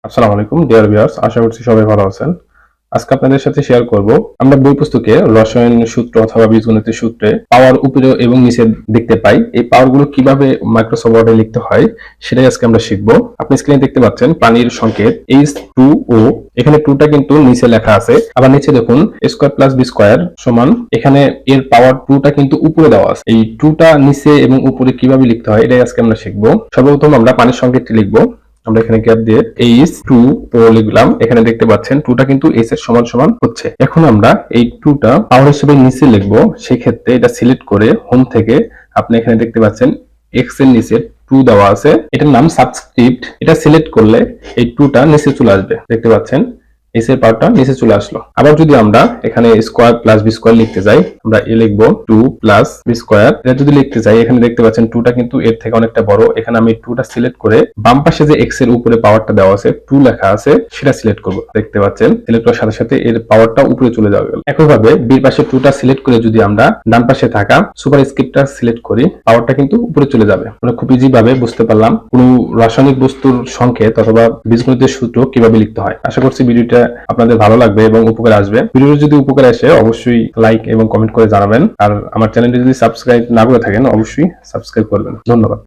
আসসালামু আলাইকুম dear viewers, আশা করছি সবাই ভালো আছেন। আজকে আপনাদের সাথে শেয়ার করব আমরা বই পুস্তকে রসায়ন সূত্র অথবা বীজগণিতের সূত্রে পাওয়ার উপরে এবং নিচে দেখতে পাই। এই পাওয়ারগুলো কিভাবে মাইক্রোসফট ওয়ার্ডে লিখতে হয় সেটাই আজকে আমরা শিখব। আপনি স্ক্রিনে দেখতে পাচ্ছেন পানির সংকেত H2O, এখানে 2টা কিন্তু নিচে লেখা আছে, আবার নিচে দেখুন স্কয়ার প্লাস বি স্কয়ার সমান, এখানে এর পাওয়ার 2টা কিন্তু উপরে দেওয়া আছে। এই 2টা নিচে এবং উপরে কিভাবে লিখতে হয় এটাই আজকে আমরা শিখব। সর্বপ্রথম আমরা পানির সংকেতটি লিখব। আমরা এখানে গ্যাপ দিয়ে H2O লিখলাম। এখানে দেখতে পাচ্ছেন 2টা কিন্তু H এর সমান সমান হচ্ছে। এখন আমরা এই 2টা পাওয়ার হিসেবে নিচে লিখবো। সেক্ষেত্রে এটা সিলেক্ট করে হোম থেকে আপনি এখানে দেখতে পাচ্ছেন X এর নিচে 2 দেওয়া আছে, এটার নাম সাবস্ক্রিপ্ট। এটা সিলেক্ট করলে এই 2টা নিচে চলে আসবে। দেখতে পাচ্ছেন এস এর পাওয়ারটা নিচে চলে আসলো। আবার যদি আমরা এখানে স্কয়ার প্লাস বি স্কয়ার লিখতে যাই, আমরা এ লিখবো 2 প্লাস বি স্কয়ার। এটা যদি লিখতে যাই, এখানে দেখতে পাচ্ছেন 2টা কিন্তু এর থেকে অনেকটা বড়। এখানে আমি 2টা সিলেক্ট করে বাম পাশে যে এক্স এর উপরে পাওয়ারটা দেওয়া আছে 2 লেখা আছে সেটা সিলেক্ট করব। দেখতে পাচ্ছেন সিলেক্ট করার সাথে সাথে এর পাওয়ারটা উপরে চলে যাবে। একইভাবে বির পাশে 2টা সিলেক্ট করে যদি আমরা ডান পাশে থাকা সুপারস্ক্রিপ্টটা সিলেক্ট করি, পাওয়ারটা কিন্তু উপরে চলে যাবে। আমরা খুব ইজি ভাবে বুঝতে পারলাম কোন রাসায়নিক বস্তুর সংকেত অথবা বীজগণিতের সূত্র কিভাবে লিখতে হয়। আশা করছি ভিডিওটা আপনাদের ভালো লাগবে এবং উপকার আসবে। ভিডিও যদি উপকার আসে অবশ্যই লাইক এবং কমেন্ট করে জানাবেন। আর আমার চ্যানেলটি যদি সাবস্ক্রাইব না করে থাকেন অবশ্যই সাবস্ক্রাইব করবেন। ধন্যবাদ।